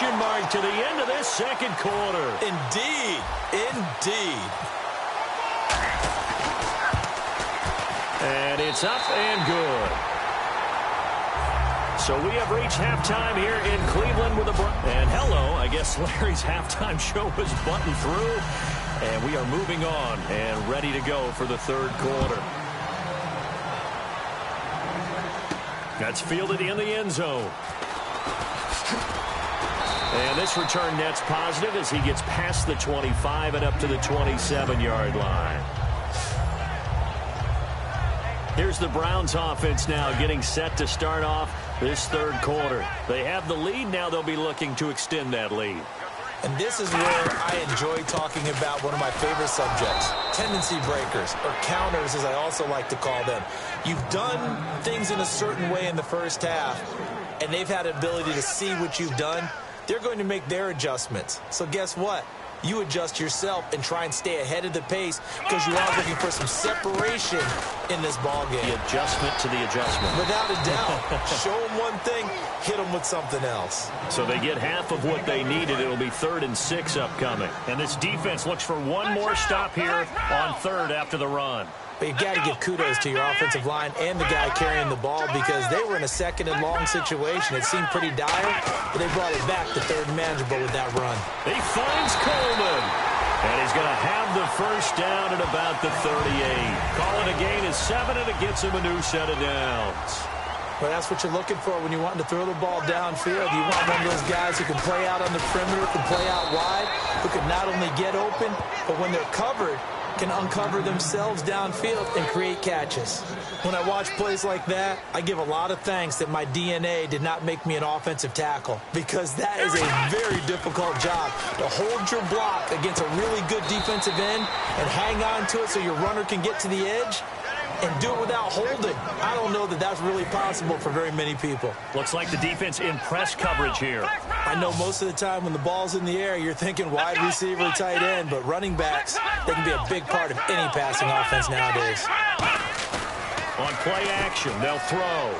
Mark to the end of this second quarter. Indeed. Indeed. And it's up and good. So we have reached halftime here in Cleveland with the Browns. And hello, I guess Larry's halftime show was buttoned through. And we are moving on and ready to go for the third quarter. That's fielded in the end zone. And this return net's positive as he gets past the 25 and up to the 27-yard line. Here's the Browns offense now getting set to start off this third quarter. They have the lead. Now they'll be looking to extend that lead. And this is where I enjoy talking about one of my favorite subjects, tendency breakers, or counters as I also like to call them. You've done things in a certain way in the first half, and they've had the ability to see what you've done. They're going to make their adjustments. So guess what? You adjust yourself and try and stay ahead of the pace because you are looking for some separation in this ball game. The adjustment to the adjustment. Without a doubt. Show them one thing, hit them with something else. So they get half of what they needed. It'll be 3rd and 6 upcoming. And this defense looks for one more stop here on third after the run. But you've got to give kudos to your offensive line and the guy carrying the ball because they were in a second and long situation. It seemed pretty dire, but they brought it back to third and manageable with that run. He finds Coleman. And he's going to have the first down at about the 38. Call it a gain of 7, and it gets him a new set of downs. Well, that's what you're looking for when you want to throw the ball downfield. You want one of those guys who can play out on the perimeter, can play out wide, who can not only get open, but when they're covered, can uncover themselves downfield and create catches. When I watch plays like that, I give a lot of thanks that my DNA did not make me an offensive tackle because that is a very difficult job to hold your block against a really good defensive end and hang on to it so your runner can get to the edge and do it without holding. I don't know that that's really possible for very many people. Looks like the defense in press coverage here. I know most of the time when the ball's in the air, you're thinking wide receiver, tight end, but running backs, they can be a big part of any passing offense nowadays. On play action, they'll throw.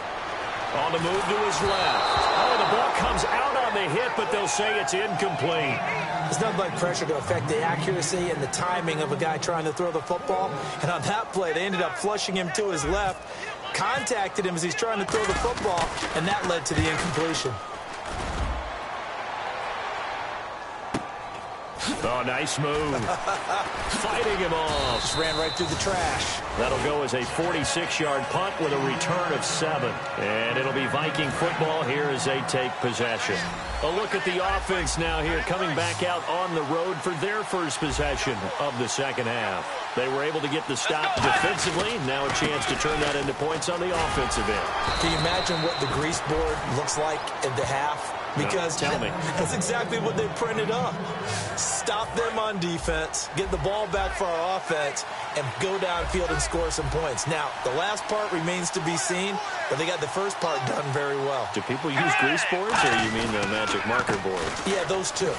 On the move to his left. Oh, the ball comes out on the hit, but they'll say it's incomplete. There's nothing like pressure to affect the accuracy and the timing of a guy trying to throw the football. And on that play, they ended up flushing him to his left, contacted him as he's trying to throw the football, and that led to the incompletion. Oh, nice move. Fighting him off. Just ran right through the trash. That'll go as a 46-yard punt with a return of 7. And it'll be Viking football here as they take possession. A look at the offense now here coming back out on the road for their first possession of the second half. They were able to get the stop defensively. Now a chance to turn that into points on the offensive end. Can you imagine what the grease board looks like at the half? Because tell me. That's exactly what they printed up. Stop them on defense, get the ball back for our offense, and go downfield and score some points. Now, the last part remains to be seen, but they got the first part done very well. Do people use grease boards, or you mean the magic marker board? Yeah, those two.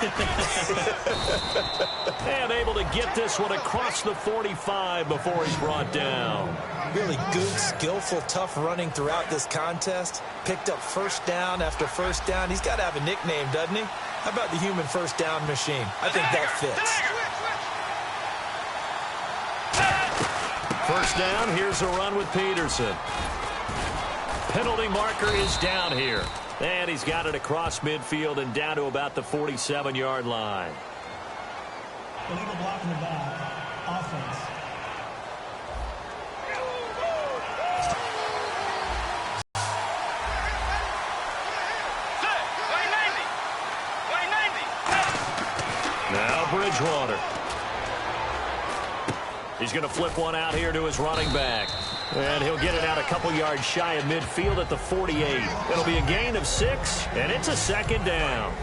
And able to get this one across the 45 before he's brought down. Really good, skillful, tough running throughout this contest. Picked up first down after first down. He's got to have a nickname, doesn't he? How about the human first down machine? I think that fits. First down, here's a run with Peterson. Penalty marker is down here. And he's got it across midfield and down to about the 47-yard line. Illegal block in the back. Offense. Now Bridgewater. He's going to flip one out here to his running back. And he'll get it out a couple yards shy of midfield at the 48. It'll be a gain of 6, and it's a second down.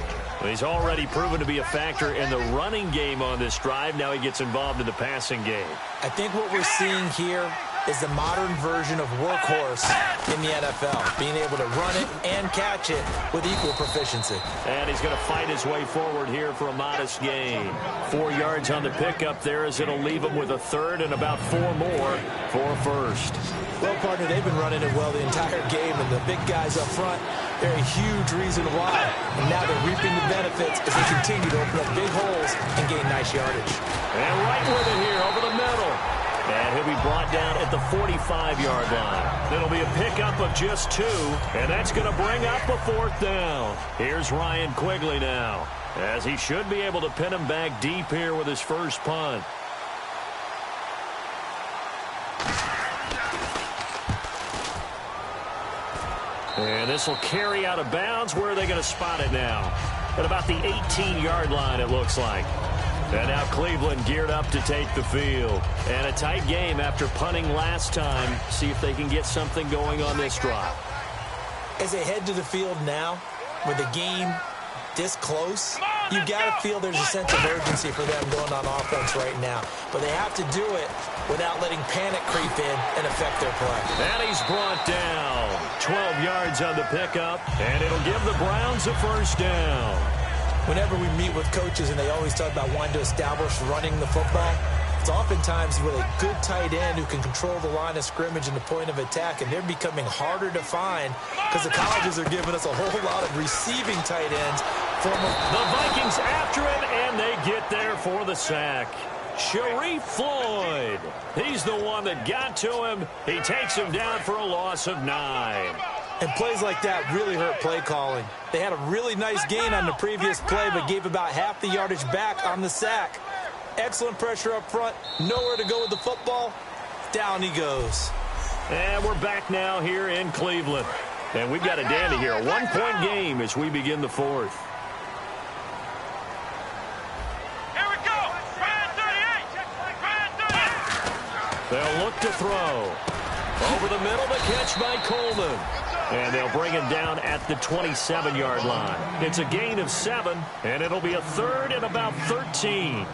He's already proven to be a factor in the running game on this drive. Now he gets involved in the passing game. I think what we're seeing here is the modern version of workhorse in the NFL, being able to run it and catch it with equal proficiency. And he's going to fight his way forward here for a modest gain. 4 yards on the pickup there as it'll leave him with a third and about 4 more for a first. Well, partner, they've been running it well the entire game, and the big guys up front They're a huge reason why. And now they're reaping the benefits as they continue to open up big holes and gain nice yardage. And right with it here over the middle. And he'll be brought down at the 45-yard line. It'll be a pickup of just 2, and that's going to bring up a 4th down. Here's Ryan Quigley now, as he should be able to pin him back deep here with his first punt. And this will carry out of bounds. Where are they going to spot it now? At about the 18-yard line, it looks like. And now Cleveland geared up to take the field. And a tight game after punting last time. See if they can get something going on this drive. As they head to the field now, with the game this close, you got to feel there's a sense of urgency for them going on offense right now. But they have to do it without letting panic creep in and affect their play. And he's brought down. 12 yards on the pickup, and it'll give the Browns a first down. Whenever we meet with coaches and they always talk about wanting to establish running the football, it's oftentimes with a good tight end who can control the line of scrimmage and the point of attack, and they're becoming harder to find because the colleges are giving us a whole lot of receiving tight ends. The Vikings after him, and they get there for the sack. Sharif Floyd. He's the one that got to him. He takes him down for a loss of 9. And plays like that really hurt play calling. They had a really nice gain on the previous play, but gave about half the yardage back on the sack. Excellent pressure up front. Nowhere to go with the football. Down he goes. And we're back now here in Cleveland. And we've got a dandy here. A 1-point game as we begin the 4th. Here we go. Brand 38. Brand 38. They'll look to throw. Over the middle, the catch by Coleman. And they'll bring him down at the 27-yard line. It's a gain of 7, and it'll be a 3rd and about 13.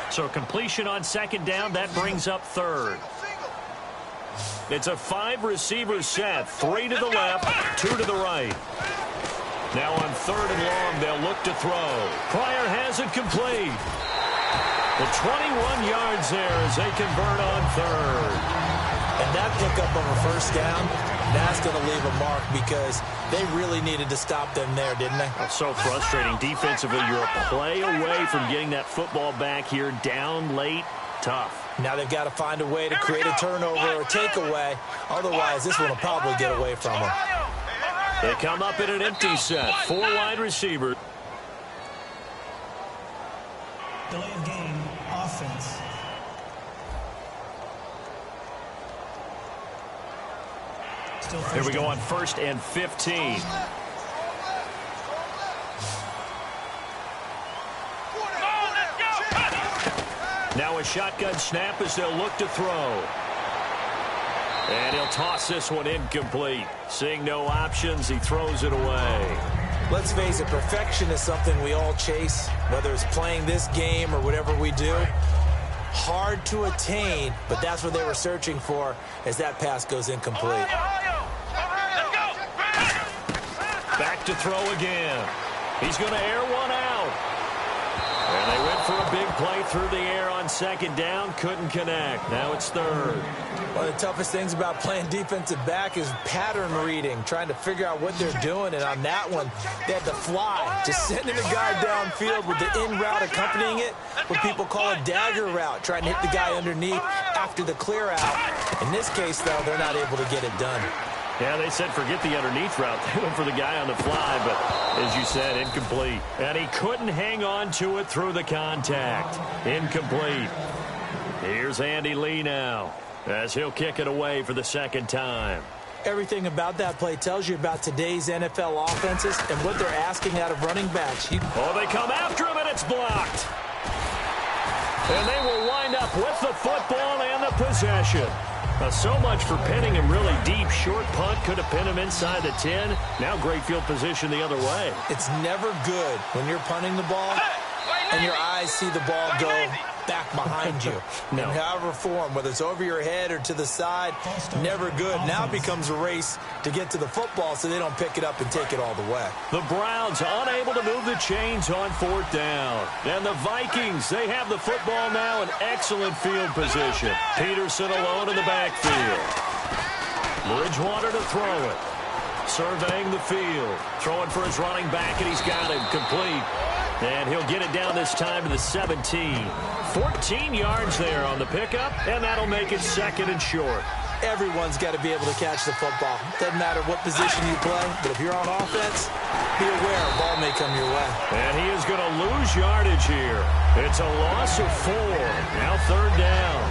So completion on 2nd down, that brings up 3rd. It's a 5-receiver set, 3 to the left, 2 to the right. Now on 3rd and long, they'll look to throw. Pryor has it complete. The 21 yards there as they convert on 3rd. And that pickup of a first down, that's going to leave a mark because they really needed to stop them there, didn't they? That's so frustrating. Defensively, you're a play away from getting that football back here down late. Tough. Now they've got to find a way to create a turnover or takeaway. Otherwise, this one will probably get away from them. They come up in an empty set. 4 wide receivers. Delay of game, offense. Here we go on 1st and 15. Now a shotgun snap as they'll look to throw. And he'll toss this one incomplete. Seeing no options, he throws it away. Let's face it, perfection is something we all chase, whether it's playing this game or whatever we do. Hard to attain, but that's what they were searching for as that pass goes incomplete. Back to throw again. He's going to air one out. And they went for a big play through the air on 2nd down. Couldn't connect. Now it's 3rd. One of the toughest things about playing defensive back is pattern reading, trying to figure out what they're doing. And on that one, they had to fly, just sending a guy downfield with the in route accompanying it, what people call a dagger route, trying to hit the guy underneath after the clear out. In this case, though, they're not able to get it done. Yeah, they said forget the underneath route. They went for the guy on the fly, but as you said, incomplete. And he couldn't hang on to it through the contact. Incomplete. Here's Andy Lee now as he'll kick it away for the 2nd time. Everything about that play tells you about today's NFL offenses and what they're asking out of running backs. Oh, they come after him, and it's blocked. And they will wind up with the football and the possession. Now, so much for pinning him really deep. Short punt could have pinned him inside the 10. Now great field position the other way. It's never good when you're punting the ball and your eyes see the ball go back behind you. No. In however form, whether it's over your head or to the side, never good. Now it becomes a race to get to the football so they don't pick it up and take it all the way. The Browns unable to move the chains on 4th down. And the Vikings, they have the football now in excellent field position. Peterson alone in the backfield. Bridgewater to throw it. Surveying the field. Throwing for his running back, and he's got him complete. And he'll get it down this time to the 17. 14 yards there on the pickup, and that'll make it 2nd and short. Everyone's got to be able to catch the football. Doesn't matter what position you play, but if you're on offense, be aware a ball may come your way. And he is going to lose yardage here. It's a loss of 4. Now 3rd down.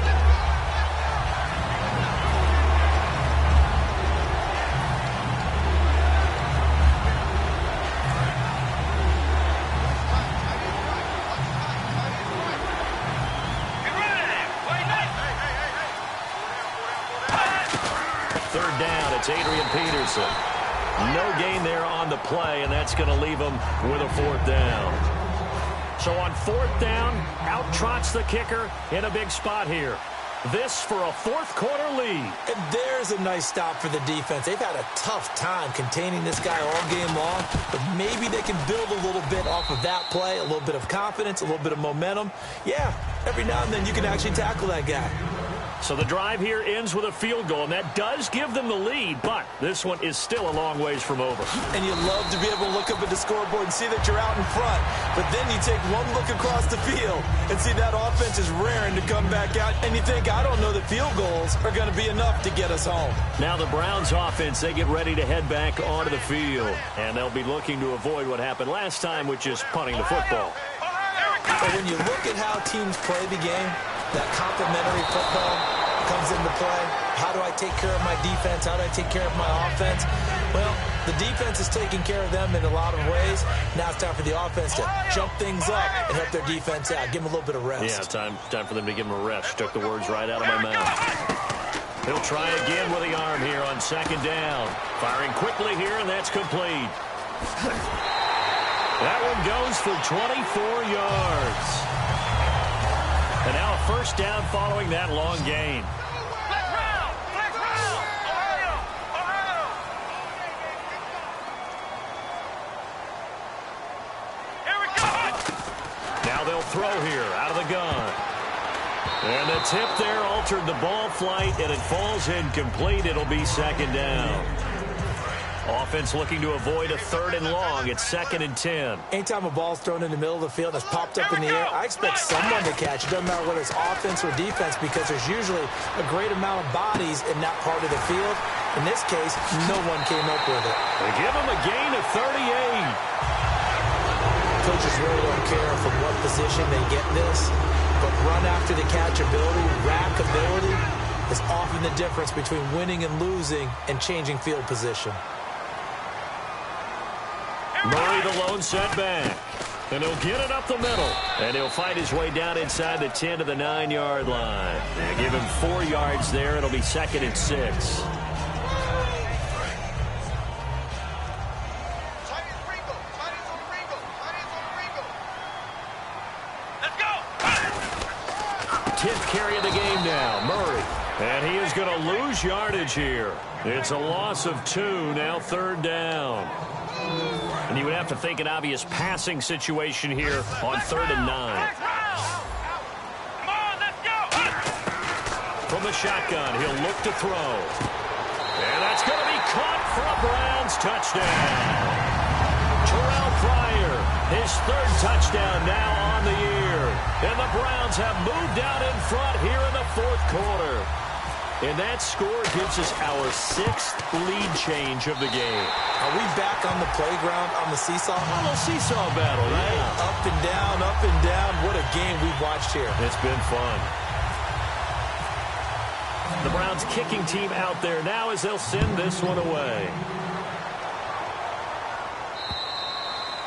It's Adrian Peterson. No gain there on the play, and that's going to leave him with a 4th down. So on 4th down, out trots the kicker in a big spot here. This for a 4th quarter lead. And there's a nice stop for the defense. They've had a tough time containing this guy all game long, but maybe they can build a little bit off of that play, a little bit of confidence, a little bit of momentum. Yeah, every now and then you can actually tackle that guy. So the drive here ends with a field goal, and that does give them the lead, but this one is still a long ways from over. And you love to be able to look up at the scoreboard and see that you're out in front, but then you take one look across the field and see that offense is raring to come back out, and you think, I don't know that field goals are going to be enough to get us home. Now the Browns offense, they get ready to head back onto the field, and they'll be looking to avoid what happened last time, which is punting the football. But when you look at how teams play the game, that complementary football comes into play. How do I take care of my defense? How do I take care of my offense? Well, the defense is taking care of them in a lot of ways. Now it's time for the offense to jump things up and help their defense out. Give them a little bit of rest. Yeah, time for them to give them a rest. Took the words right out of my mouth. He'll try again with the arm here on 2nd down. Firing quickly here, and that's complete. That one goes for 24 yards. And now a 1st down following that long gain. Here we go. Now they'll throw here out of the gun. And the tip there altered the ball flight, and it falls incomplete. It'll be 2nd down. Offense looking to avoid a 3rd and long. It's 2nd and 10. Anytime a ball's thrown in the middle of the field that's popped up in the air, I expect someone to catch it. Doesn't matter whether it's offense or defense, because there's usually a great amount of bodies in that part of the field. In this case, no one came up with it. They give him a gain of 38. Coaches really don't care from what position they get this, but run after the catch ability, rack ability, is often the difference between winning and losing and changing field position. Murray the lone setback. And he'll get it up the middle. And he'll fight his way down inside the 10 to the 9-yard line. They give him 4 yards there. It'll be 2nd and 6. Let's go. 10th carry of the game now. Murray. And he is going to lose yardage here. It's a loss of 2. Now 3rd down. And you would have to think an obvious passing situation here on 3rd and 9. Come on, let's go. From the shotgun, he'll look to throw. And that's going to be caught for a Browns touchdown. Terrell Pryor, his 3rd touchdown now on the year. And the Browns have moved out in front here in the 4th quarter. And that score gives us our 6th lead change of the game. Are we back on the playground, on the seesaw? A little seesaw battle, yeah. Up and down, up and down. What a game we've watched here. It's been fun. The Browns kicking team out there now as they'll send this one away.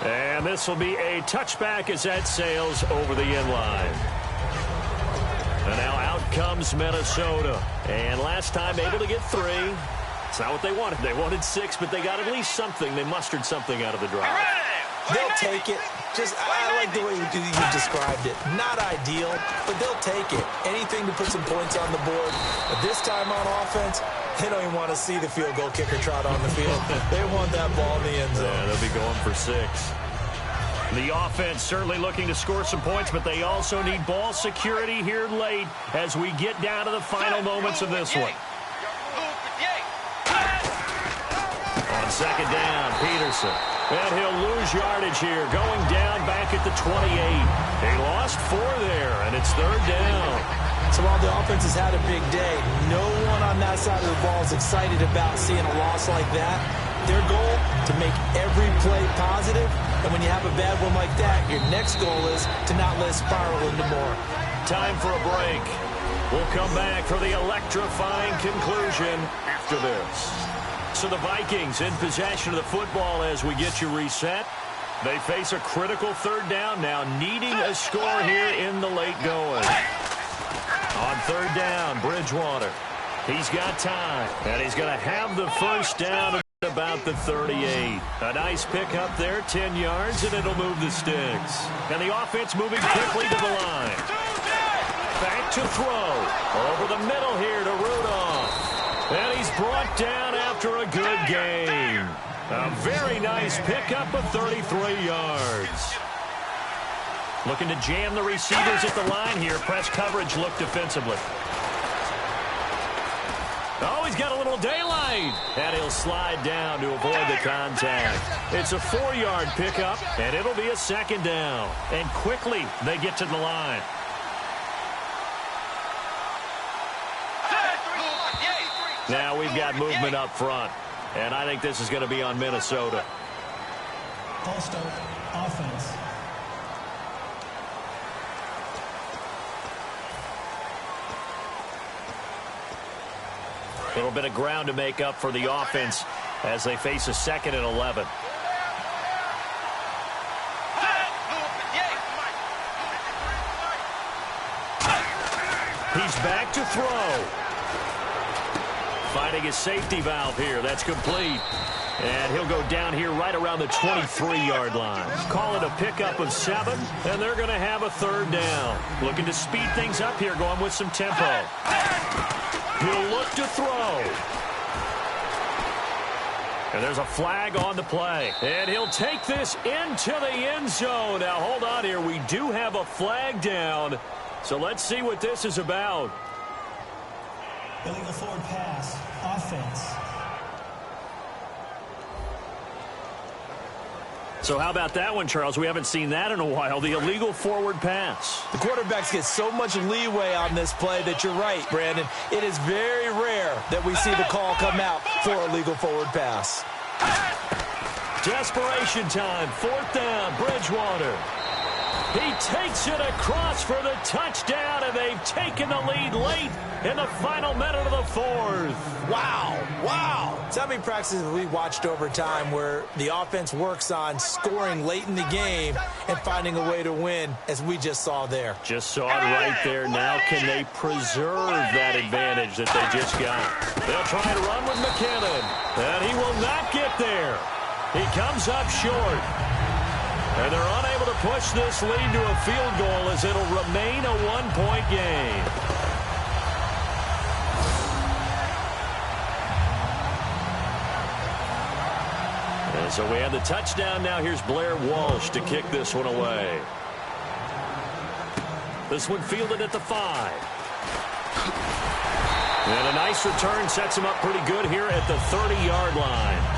And this will be a touchback as that sails over the end line. And now out comes Minnesota. And last time able to get 3. It's not what they wanted. They wanted 6, but they got at least something. They mustered something out of the drive. They'll take it. I like the way you described it. Not ideal, but they'll take it. Anything to put some points on the board. But this time on offense, they don't even want to see the field goal kicker trot on the field. They want that ball in the end zone. Yeah, they'll be going for 6. The offense certainly looking to score some points, but they also need ball security here late as we get down to the final moments of this one. On second down, Peterson. And he'll lose yardage here, going down back at the 28. They lost 4 there, and it's third down. So while the offense has had a big day, no one on that side of the ball is excited about seeing a loss like that. Their goal, to make every play positive. And when you have a bad one like that, your next goal is to not let it spiral into more. Time for a break. We'll come back for the electrifying conclusion after this. So the Vikings in possession of the football as we get you reset. They face a critical third down now, needing a score here in the late going. On third down, Bridgewater. He's got time, and he's going to have the first down at about the 38. A nice pickup there, 10 yards, and it'll move the sticks. And the offense moving quickly to the line. Back to throw. Over the middle here to Rudolph. And he's brought down after a good game. A very nice pickup of 33 yards. Looking to jam the receivers at the line here. Press coverage look defensively. Oh, he's got a little daylight. And he'll slide down to avoid the contact. It's a 4-yard pickup, and it'll be a second down. And quickly they get to the line. Now we've got movement up front, and I think this is going to be on Minnesota. False start, offense. A little bit of ground to make up for the offense as they face a 2nd and 11. He's back to throw. Finding his safety valve here. That's complete. And he'll go down here right around the 23-yard line. Call it a pickup of 7, and they're going to have a third down. Looking to speed things up here, going with some tempo. He'll look to throw. And there's a flag on the play. And he'll take this into the end zone. Now, hold on here. We do have a flag down. So let's see what this is about. Illegal forward pass, offense. So how about that one, Charles? We haven't seen that in a while. The illegal forward pass. The quarterbacks get so much leeway on this play that you're right, Brandon. It is very rare that we see the call come out for a legal forward pass. Desperation time. 4th down, Bridgewater. He takes it across for the touchdown, and they've taken the lead late in the final minute of the 4th. Wow. So many practices we watched over time where the offense works on scoring late in the game and finding a way to win, as we just saw there. Just saw it right there. Now can they preserve that advantage that they just got? They'll try to run with McKinnon, and he will not get there. He comes up short. And they're unable to push this lead to a field goal as it'll remain a 1-point game. And so we have the touchdown. Now here's Blair Walsh to kick this one away. This one fielded at the 5. And a nice return sets him up pretty good here at the 30-yard line.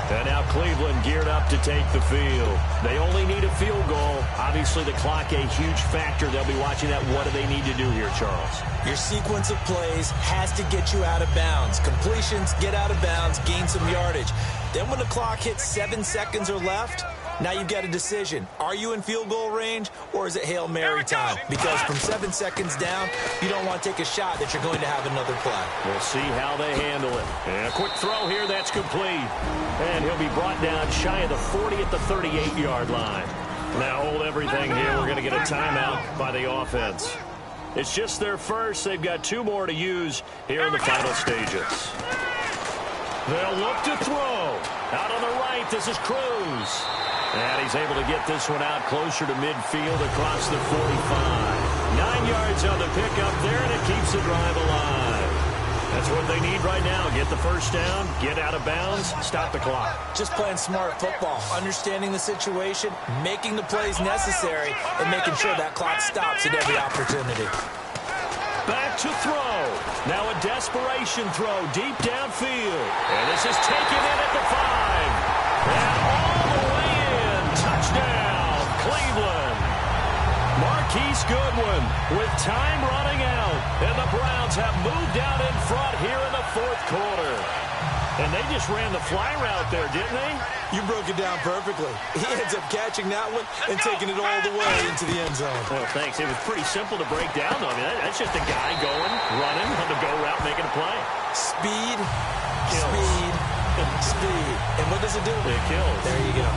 And now Cleveland geared up to take the field. They only need a field goal. Obviously, the clock a huge factor. They'll be watching that. What do they need to do here, Charles? Your sequence of plays has to get you out of bounds. Completions, get out of bounds, gain some yardage. Then when the clock hits 7 seconds or left, now you've got a decision. Are you in field goal range, or is it Hail Mary time? Because from 7 seconds down, you don't want to take a shot that you're going to have another play. We'll see how they handle it. And a quick throw here, that's complete. And he'll be brought down shy of the 40 at the 38-yard line. Now hold everything here. We're going to get a timeout by the offense. It's just their first. They've got 2 more to use here in the final stages. They'll look to throw. Out on the right, this is Cruz. And he's able to get this one out closer to midfield across the 45. 9 yards on the pickup there, and it keeps the drive alive. That's what they need right now. Get the first down, get out of bounds, stop the clock. Just playing smart football, understanding the situation, making the plays necessary, and making sure that clock stops at every opportunity. Back to throw. Now a desperation throw deep downfield. And this is taken in at the 5. And all the way in. Touchdown, Cleveland. Marquise Goodwin with time running out. And the Browns have moved out in front here in the fourth quarter. And they just ran the fly route there, didn't they? You broke it down perfectly. He ends up catching that one and taking it all the way into the end zone. Well, thanks. It was pretty simple to break down, though. I mean, that's just a guy going, running on the go route, making a play. Speed, Kills. speed, speed. And what does it do? It kills. There you go.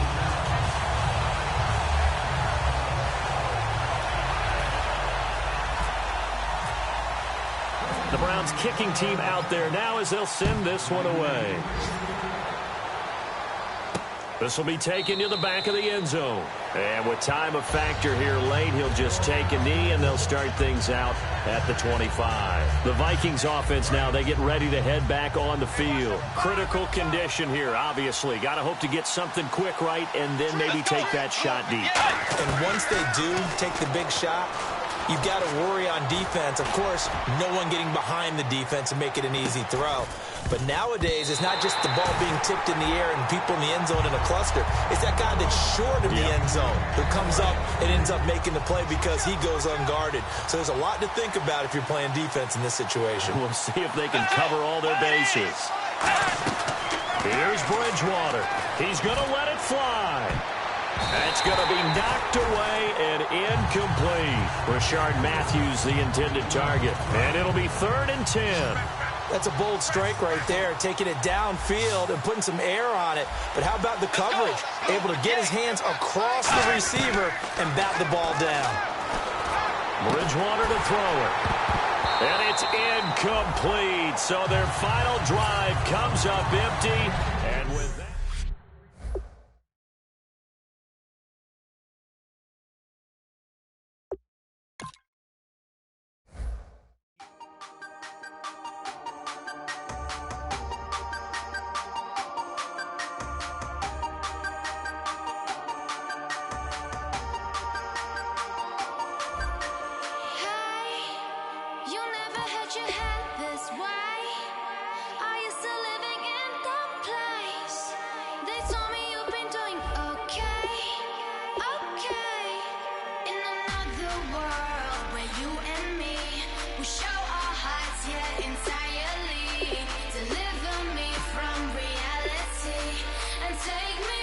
The Browns kicking team out there now as they'll send this one away. This will be taken to the back of the end zone. And with time a factor here late, he'll just take a knee, and they'll start things out at the 25. The Vikings offense now, they get ready to head back on the field. Critical condition here, obviously. Got to hope to get something quick right and then maybe take that shot deep. And once they do take the big shot, you've got to worry on defense. Of course, no one getting behind the defense and make it an easy throw. But nowadays, it's not just the ball being tipped in the air and people in the end zone in a cluster. It's that guy that's short of the end zone who comes up and ends up making the play because he goes unguarded. So there's a lot to think about if you're playing defense in this situation. We'll see if they can cover all their bases. Here's Bridgewater. He's going to let it fly. That's going to be knocked away and incomplete. Rashard Matthews, the intended target. And it'll be 3rd and 10. That's a bold strike right there, taking it downfield and putting some air on it. But how about the coverage? Able to get his hands across the receiver and bat the ball down. Bridgewater to throw it. And it's incomplete. So their final drive comes up empty. And with that... Take me